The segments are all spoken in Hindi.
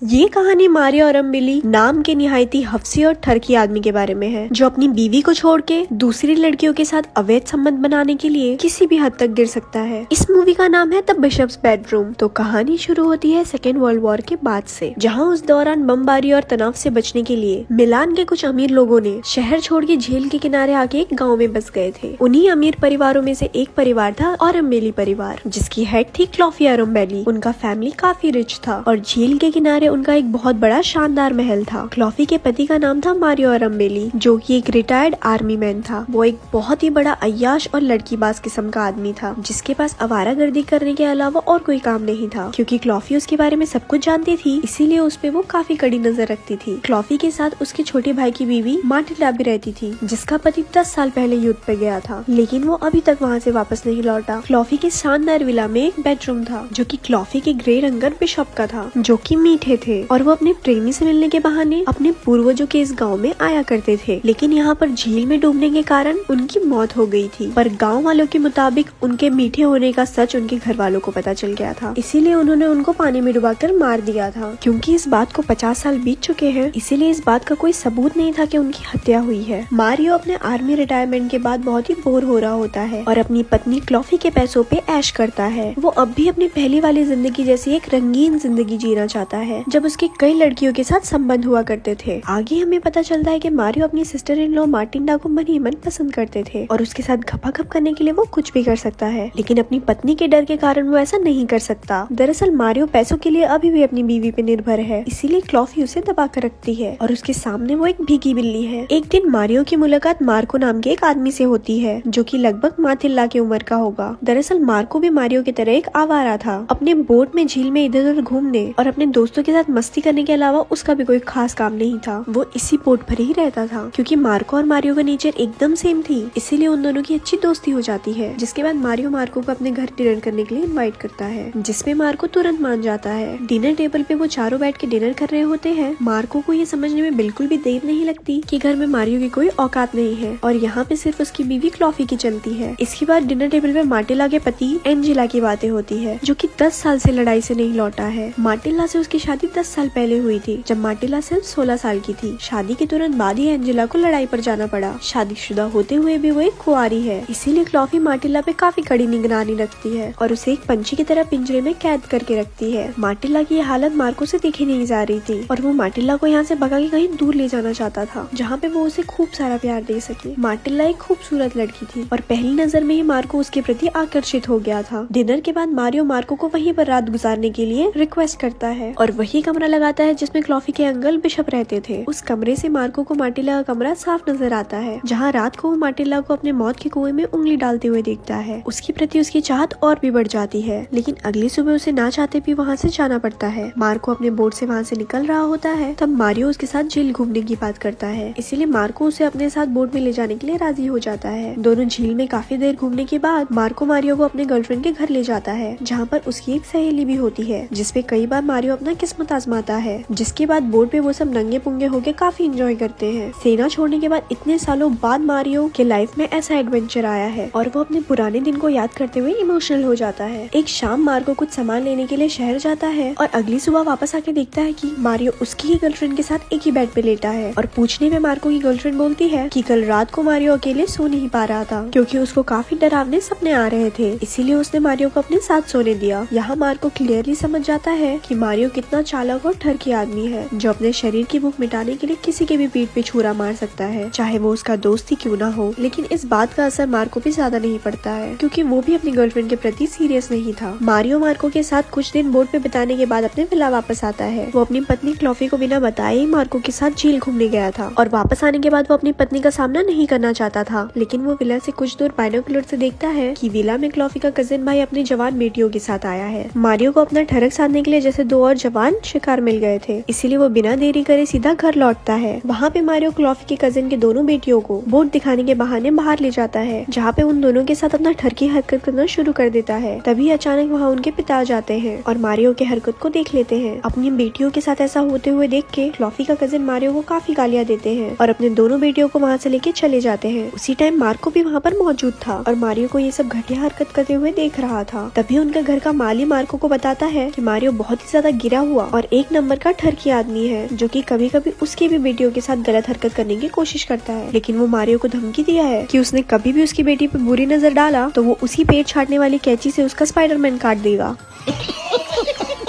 ये कहानी मारियो और अम्बिली नाम के निहायती हफ्सी और ठरकी आदमी के बारे में है, जो अपनी बीवी को छोड़ के दूसरी लड़कियों के साथ अवैध संबंध बनाने के लिए किसी भी हद तक गिर सकता है। इस मूवी का नाम है द बिशप्स बेडरूम। तो कहानी शुरू होती है सेकेंड वर्ल्ड वॉर के बाद से, जहाँ उस दौरान बमबारी और तनाव से बचने के लिए मिलान के कुछ अमीर लोगों ने शहर छोड़ के झील के किनारे आके एक गाँव में बस गए थे। उन्हीं अमीर परिवारों में से एक परिवार था ऑरम्बेली परिवार, जिसकी हेड थी क्लॉफी ऑरम्बेली। उनका फैमिली काफी रिच था और झील के किनारे उनका एक बहुत बड़ा शानदार महल था। क्लॉफी के पति का नाम था मारियो ऑरम्बेली, जो कि एक रिटायर्ड आर्मी मैन था। वो एक बहुत ही बड़ा अय्याश और लड़कीबाज किस्म का आदमी था, जिसके पास आवारागर्दी करने के अलावा और कोई काम नहीं था। क्योंकि क्लॉफी उसके बारे में सब कुछ जानती थी, इसीलिए उस पे वो काफी कड़ी नजर रखती थी। क्लॉफी के साथ उसके छोटे भाई की बीवी माटिल्डा भी रहती थी, जिसका पति 10 साल पहले युद्ध पे गया था, लेकिन वो अभी तक वहाँ से वापस नहीं लौटा। क्लॉफी के शानदार विला में एक बेडरूम था, जो कि क्लॉफी के ग्रे रंगर बिशप का था, जो कि मीठे थे और वो अपने प्रेमी से मिलने के बहाने अपने पूर्वजों के इस गांव में आया करते थे। लेकिन यहाँ पर झील में डूबने के कारण उनकी मौत हो गई थी। पर गांव वालों के मुताबिक उनके मीठे होने का सच उनके घर वालों को पता चल गया था, इसीलिए उन्होंने उनको पानी में डुबाकर मार दिया था। क्योंकि इस बात को 50 साल बीत चुके हैं, इसीलिए इस बात का कोई सबूत नहीं था कि उनकी हत्या हुई है। मारियो अपने आर्मी रिटायरमेंट के बाद बहुत ही बोर हो रहा होता है और अपनी पत्नी क्लॉफी के पैसों पे ऐश करता है। वो अब भी अपनी पहली वाली जिंदगी जैसी एक रंगीन जिंदगी जीना चाहता है, जब उसके कई लड़कियों के साथ संबंध हुआ करते थे। आगे हमें पता चलता है कि मारियो अपनी सिस्टर इन लॉ मार्टिंडा को मन ही मन पसंद करते थे और उसके साथ घपाघप करने के लिए वो कुछ भी कर सकता है, लेकिन अपनी पत्नी के डर के कारण वो ऐसा नहीं कर सकता। दरअसल मारियो पैसों के लिए अभी भी अपनी बीवी पे निर्भर है, इसीलिए क्लॉफी उसे दबा कर रखती है और उसके सामने वो एक भीगी बिल्ली है। एक दिन मारियो की मुलाकात मार्को नाम के एक आदमी से होती है, जो कि लगभग माथिल्ला की उम्र का होगा। दरअसल मार्को भी मारियो की तरह एक आवारा था, अपने बोट में झील में इधर उधर घूमने और अपने दोस्तों के साथ मस्ती करने के अलावा उसका भी कोई खास काम नहीं था। वो इसी बोट पर ही रहता था। क्योंकि मार्को और मारियो का नेचर एकदम सेम थी, इसीलिए उन दोनों की अच्छी दोस्ती हो जाती है। जिसके बाद मारियो मार्को को अपने घर डिनर करने के लिए इनवाइट करता है, जिसमें मार्को तुरंत मान जाता है। डिनर टेबल पे वो चारों बैठ के डिनर कर रहे होते हैं। मार्को को ये समझने में बिल्कुल भी देर नहीं लगती कि घर में मारियो की कोई औकात नहीं है और यहाँ पे सिर्फ उसकी बीवी क्लॉफी की चलती है। इसके बाद डिनर टेबल पे मार्टिला के पति एंजेला की बातें होती है, जो कि 10 साल से लड़ाई से नहीं लौटा है। मार्टिला से उसकी शादी 10 साल पहले हुई थी, जब मार्टिला सिर्फ 16 साल की थी। शादी के तुरंत बाद ही एंजेला को लड़ाई पर जाना पड़ा। शादीशुदा होते हुए भी वो एक कुंवारी है, इसीलिए क्लॉफी मार्टिला पे काफी कड़ी निगरानी रखती है और उसे एक पंछी की तरह पिंजरे में कैद करके रखती है। मार्टिला की हालत मार्को से देखी नहीं जा रही थी और वो मार्टिला को यहाँ से भगा के कहीं दूर ले जाना चाहता था, जहाँ पे वो उसे खूब सारा प्यार दे सके। मार्टिला एक खूबसूरत लड़की थी और पहली नजर में ही मार्को उसके प्रति आकर्षित हो गया था। डिनर के बाद मारियो मार्को को वहीं पर रात गुजारने के लिए रिक्वेस्ट करता है और वही कमरा लगाता है जिसमें क्लॉफी के अंकल बिशप रहते थे। उस कमरे से मार्को को मार्टिला का कमरा साफ नजर आता है, जहाँ रात को वो मार्टिला को अपने मौत के कुएं में उंगली डालते हुए देखता है। उसके प्रति उसकी चाहत और भी बढ़ जाती है, लेकिन अगली सुबह उसे ना चाहते भी वहाँ से जाना पड़ता है। मार्को अपने बोट से वहाँ से निकल रहा होता है, तब मारियो उसके साथ झील घूमने की बात करता है, इसीलिए मार्को उसे अपने साथ बोट में ले जाने के लिए राजी हो जाता है। दोनों झील में काफी देर घूमने के बाद मार्को मारियो को अपने गर्लफ्रेंड के घर ले जाता है, जहाँ पर उसकी एक सहेली भी होती है, जिसपे कई बार मारियो अपना किस्मत आजमाता है। जिसके बाद बोट पे वो सब नंगे पुंगे होके काफी एंजॉय करते हैं। सेना छोड़ने के बाद इतने सालों बाद मारियो के लाइफ में ऐसा एडवेंचर आया है और वो अपने पुराने दिन को याद करते हुए इमोशनल हो जाता है। एक शाम मार्को कुछ सामान लेने के लिए शहर जाता है और अगली सुबह वापस आके देखता है कि मारियो उसकी ही गर्लफ्रेंड के साथ एक ही बेड पे लेटा है। और पूछने में मार्को की गर्लफ्रेंड बोलती है कि कल रात को मारियो अकेले सो नहीं पा रहा था, क्योंकि उसको काफी डरावने सपने आ रहे थे, इसीलिए उसने मारियो को अपने साथ सोने दिया। यहाँ मार्को क्लियरली समझ जाता है कि मारियो कितना चालाक और ठरकी आदमी है, जो अपने शरीर की भूख मिटाने के लिए किसी के भी पीठ पे छुरा मार सकता है, चाहे वो उसका दोस्त ही क्यों ना हो। लेकिन इस बात का असर मार्को पे ज्यादा नहीं पड़ता है, क्योंकि वो भी अपनी गर्लफ्रेंड के प्रति सीरियस नहीं था। मार्को के साथ कुछ दिन बोट पे बिताने के बाद अपने विला वापस आता है। वो अपनी पत्नी क्लॉफी को बिना बताए ही मार्को के साथ झील घूमने गया था और वापस आने के बाद वो अपनी पत्नी का सामना नहीं करना चाहता था, लेकिन वो विला से कुछ दूर बाइनोकुलर से देखता है कि विला में क्लॉफी का कजिन भाई अपनी जवान बेटियों के साथ आया है। मारियो को अपना ठरक साधने के लिए जैसे 2 और जवान शिकार मिल गए थे, इसीलिए वो बिना देरी करे सीधा घर लौटता है। वहाँ पे मारियो क्लॉफी के कजिन के दोनों बेटियों को बोट दिखाने के बहाने बाहर ले जाता है, जहाँ पे उन दोनों के साथ अपना ठरकी हरकत करना शुरू कर देता है। तभी अचानक वहाँ उनके पिता आ जाते हैं और मारियो के हरकत को देख लेते हैं। अपनी बेटियों के साथ ऐसा होते हुए देख के क्लॉफी का कजिन मारियो को काफी गालियाँ देते हैं और अपने दोनों बेटियों को वहाँ से लेके चले जाते हैं। उसी टाइम मार्को भी वहाँ पर मौजूद था और मारियो को ये सब घटिया हरकत करते हुए देख रहा था। तभी उनका घर का माली मार्को को बताता है कि मारियो बहुत ही ज्यादा गिरा हुआ और एक नंबर का ठरकी आदमी है जो कि कभी कभी उसकी भी बेटियों के साथ गलत हरकत करने की कोशिश करता है, लेकिन वो मारियो को धमकी दिया है कि उसने कभी भी उसकी बेटी पे बुरी नजर डाला तो वो उसी पेट छाटने वाली कैंची से उसका स्पाइडरमैन काट देगा।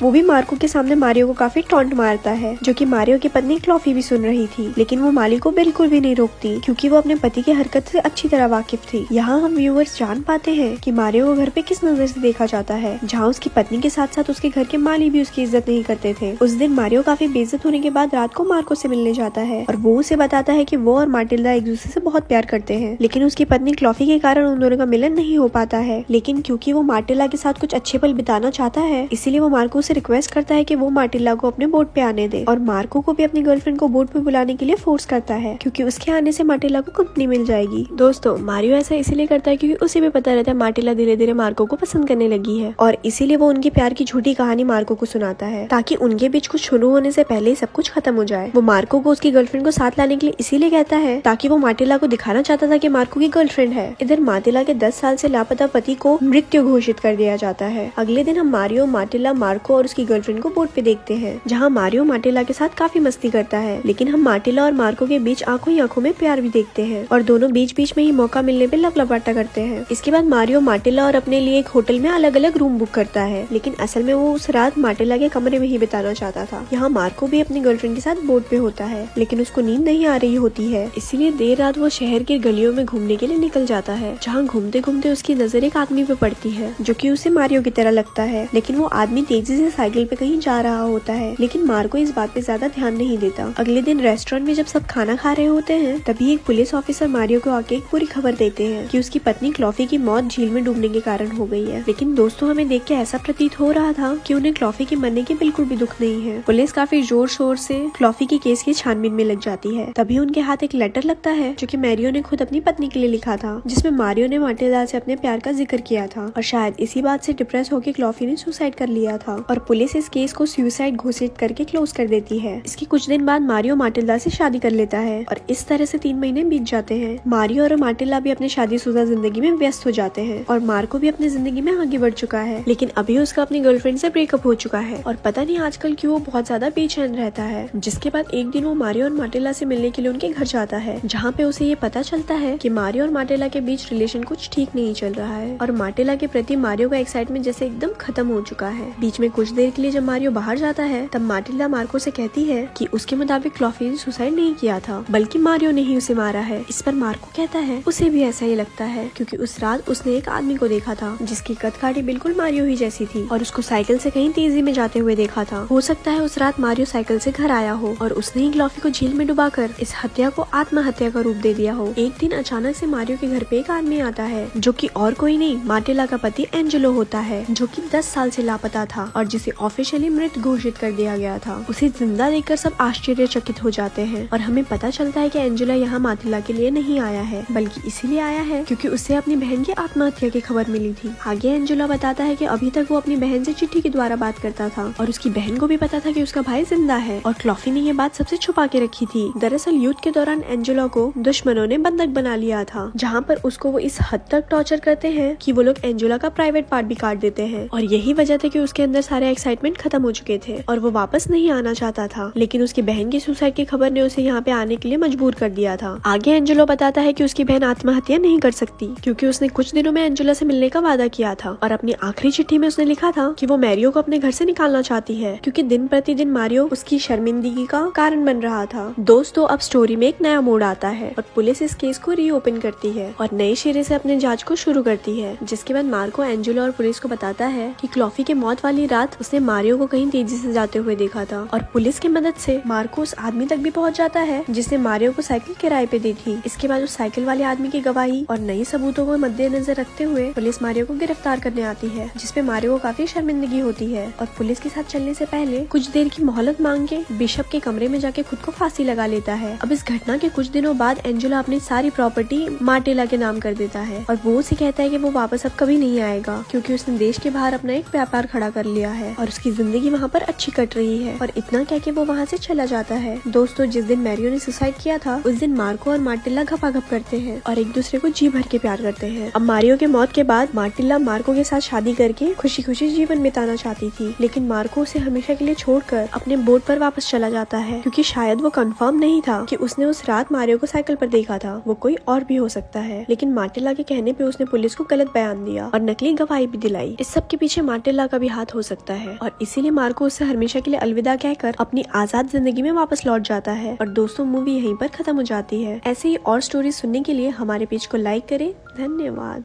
वो भी मार्को के सामने मारियो को काफी टॉन्ट मारता है, जो कि मारियो की पत्नी क्लॉफी भी सुन रही थी, लेकिन वो माली को बिल्कुल भी नहीं रोकती क्योंकि वो अपने पति की हरकत से अच्छी तरह वाकिफ थी। यहाँ हम व्यूअर्स जान पाते हैं कि मारियो को घर पे किस नजर से देखा जाता है, जहाँ उसकी पत्नी के साथ साथ उसके घर के माली भी उसकी इज्जत नहीं करते थे। उस दिन मारियो काफी बेइज्जत होने के बाद रात को मार्को से मिलने जाता है और वो उसे बताता है कि वो और माटिल्डा एक दूसरे से बहुत प्यार करते हैं, लेकिन उसकी पत्नी क्लॉफी के कारण उन दोनों का मिलन नहीं हो पाता है। लेकिन क्योंकि वो माटिल्डा के साथ कुछ अच्छे पल बिताना चाहता है, इसीलिए वो मार्को से रिक्वेस्ट करता है कि वो माटिल्डा को अपने बोट पे आने दे और मार्को को भी अपनी गर्लफ्रेंड को बोट पे बुलाने के लिए फोर्स करता है क्योंकि उसके आने से माटिल्डा को कंपनी मिल जाएगी। दोस्तों, मारियो ऐसा इसीलिए करता है क्योंकि उसे भी पता रहता है माटिल्डा धीरे धीरे मार्को को पसंद करने लगी है और इसीलिए वो उनके प्यार की झूठी कहानी मार्को को सुनाता है ताकि उनके बीच कुछ शुरू होने से पहले सब कुछ खत्म हो जाए। वो मार्को को उसकी गर्लफ्रेंड को साथ लाने के लिए इसीलिए कहता है ताकि वो माटिल्डा को दिखाना चाहता था कि मार्को की गर्लफ्रेंड है। इधर माटिल्डा के 10 साल से लापता पति को मृत्यु घोषित कर दिया जाता है। अगले दिन हम मारियो, माटिल्डा, मार्को और उसकी गर्लफ्रेंड को बोट पे देखते हैं, जहाँ मारियो माटिल्डा के साथ काफी मस्ती करता है, लेकिन हम माटिल्डा और मार्को के बीच आंखों ही आंखों में प्यार भी देखते हैं और दोनों बीच बीच में ही मौका मिलने पे लपलपाटा करते हैं। इसके बाद मारियो माटिल्डा और अपने लिए एक होटल में अलग अलग रूम बुक करता है, लेकिन असल में वो उस रात माटिल्डा के कमरे में ही बिताना चाहता था। यहाँ मार्को भी अपनी गर्लफ्रेंड के साथ बोट पे होता है, लेकिन उसको नींद नहीं आ रही होती है, इसीलिए देर रात वो शहर की गलियों में घूमने के लिए निकल जाता है, जहाँ घूमते घूमते उसकी नजर एक आदमी पे पड़ती है जो कि उसे मारियो की तरह लगता है, लेकिन वो आदमी तेजी से साइकिल पे कहीं जा रहा होता है, लेकिन मार्को इस बात पे ज्यादा ध्यान नहीं देता। अगले दिन रेस्टोरेंट में जब सब खाना खा रहे होते हैं, तभी एक पुलिस ऑफिसर मारियो को आके एक पूरी खबर देते हैं कि उसकी पत्नी क्लॉफी की मौत झील में डूबने के कारण हो गई है। लेकिन दोस्तों, हमें देख के ऐसा प्रतीत हो रहा था कि उन्हें क्लॉफी के मरने की बिल्कुल भी दुख नहीं है। पुलिस काफी जोर शोर से क्लॉफी की केस की छानबीन में लग जाती है। तभी उनके हाथ एक लेटर लगता है जो कि मैरियो ने खुद अपनी पत्नी के लिए लिखा था, जिसमें मारियो ने माटिल्डा से अपने प्यार का जिक्र किया था और शायद इसी बात से डिप्रेस होकर क्लॉफी ने सुसाइड कर लिया था और पुलिस इस केस को सुसाइड घोषित करके क्लोज कर देती है। इसके कुछ दिन बाद मारियो माटिल्डा से शादी कर लेता है और इस तरह से 3 महीने बीत जाते हैं। मारियो और माटिल्डा भी अपनी शादीशुदा जिंदगी में व्यस्त हो जाते हैं और मार्को भी अपनी जिंदगी में आगे बढ़ चुका है, लेकिन अभी उसका अपनी गर्लफ्रेंड से ब्रेकअप हो चुका है और पता नहीं आजकल क्यों वो बहुत ज्यादा बेचैन रहता है। जिसके बाद एक दिन वो मारियो और माटिल्डा से मिलने के लिए उनके घर जाता है, जहाँ पे उसे ये पता चलता है कि मारियो और माटिल्डा के बीच रिलेशन कुछ ठीक नहीं चल रहा है और माटिल्डा के प्रति मारियो का एक्साइटमेंट जैसे एकदम खत्म हो चुका है। बीच में कुछ देर के लिए जब मारियो बाहर जाता है, तब माटिल्डा मार्को से कहती है कि उसके मुताबिक क्लॉफी ने सुसाइड नहीं किया था, बल्कि मारियो ने ही उसे मारा है। इस पर मार्को कहता है उसे भी ऐसा ही लगता है, क्योंकि उस रात उसने एक आदमी को देखा था जिसकी कद काठी बिल्कुल मारियो ही जैसी थी और उसको साइकिल से कहीं तेजी में जाते हुए देखा था। हो सकता है उस रात मारियो साइकिल से घर आया हो और उसने ही क्लॉफी को झील में डुबाकर इस हत्या को आत्महत्या का रूप दे दिया हो। एक दिन अचानक से मारियो के घर पे एक आदमी आता है जो कि और कोई नहीं माटिल्डा का पति एंजेलो होता है, जो कि 10 साल से लापता था और जिसे ऑफिशियली मृत घोषित कर दिया गया था। उसे जिंदा देखकर सब आश्चर्यचकित हो जाते हैं और हमें पता चलता है कि एंजेला यहाँ माटिल्डा के लिए नहीं आया है, बल्कि इसीलिए आया है क्योंकि उसे अपनी बहन की आत्महत्या की खबर मिली थी। आगे एंजेला बताता है कि अभी तक वो अपनी बहन से चिट्ठी के द्वारा बात करता था और उसकी बहन को भी पता था कि उसका भाई जिंदा है और क्लॉफी ने ये बात सबसे छुपा के रखी थी। दरअसल युद्ध के दौरान एंजेला को दुश्मनों ने बंधक बना लिया था, जहाँ पर उसको वो इस हद तक टॉर्चर करते हैं कि वो लोग एंजेला का प्राइवेट पार्ट भी काट देते हैं और यही वजह थी कि उसके अंदर सारे एक्साइटमेंट खत्म हो चुके थे और वो वापस नहीं आना चाहता था, लेकिन उसकी बहन की सुसाइड की खबर ने उसे यहाँ पे आने के लिए मजबूर कर दिया था। आगे एंजेलो बताता है कि उसकी बहन आत्महत्या नहीं कर सकती क्योंकि उसने कुछ दिनों में एंजेला से मिलने का वादा किया था और अपनी आखिरी चिट्ठी में उसने लिखा था कि वो मैरियो को अपने घर से निकालना चाहती है क्योंकि दिन प्रतिदिन मारियो उसकी शर्मिंदगी का कारण बन रहा था। दोस्तों, अब स्टोरी में एक नया मोड़ आता है और पुलिस इस केस को रीओपन करती है और नए सिरे से अपने जांच को शुरू करती है, जिसके बाद मार्को एंजेलो और पुलिस को बताता है कि क्लॉफी के मौत वाली रात उसने मारियो को कहीं तेजी से जाते हुए देखा था और पुलिस की मदद से मार्को उस आदमी तक भी पहुंच जाता है जिसने मारियो को साइकिल किराए पे दी थी। इसके बाद उस साइकिल वाले आदमी की गवाही और नई सबूतों को मद्देनजर रखते हुए पुलिस मारियो को गिरफ्तार करने आती है, जिसपे मारियो को काफी शर्मिंदगी होती है और पुलिस के साथ चलने से पहले कुछ देर की मोहलत मांग के बिशप के कमरे में जाके खुद को फांसी लगा लेता है। अब इस घटना के कुछ दिनों बाद एंजेला अपनी सारी प्रॉपर्टी माटिल्डा के नाम कर देता है और वो उसे कहता है कि वो वापस अब कभी नहीं आएगा क्योंकि उसने देश के बाहर अपना एक व्यापार खड़ा कर लिया है और उसकी जिंदगी वहाँ पर अच्छी कट रही है। और इतना क्या कि वो वहाँ से चला जाता है। दोस्तों, जिस दिन मैरियो ने सुसाइड किया था उस दिन मार्को और मार्टिला घपाघप करते हैं और एक दूसरे को जी भर के प्यार करते हैं। अब मारियो के मौत के बाद मार्टिला मार्को के साथ शादी करके खुशी खुशी जीवन बिताना चाहती थी, लेकिन मार्को उसे हमेशा के लिए छोड़कर अपने बोट पर वापस चला जाता है, क्योंकि शायद वो कंफर्म नहीं था कि उसने उस रात मारियो को साइकिल पर देखा था, वो कोई और भी हो सकता है। लेकिन मार्टिला के कहने पे उसने पुलिस को गलत बयान दिया और नकली गवाही भी दिलाई। इस सब के पीछे मार्टिला का भी हाथ हो सकता है और इसीलिए मार्को उससे हमेशा के लिए अलविदा कहकर अपनी आजाद जिंदगी में वापस लौट जाता है। और दोस्तों, मूवी यहीं पर खत्म हो जाती है। ऐसे ही और स्टोरी सुनने के लिए हमारे पेज को लाइक करें। धन्यवाद।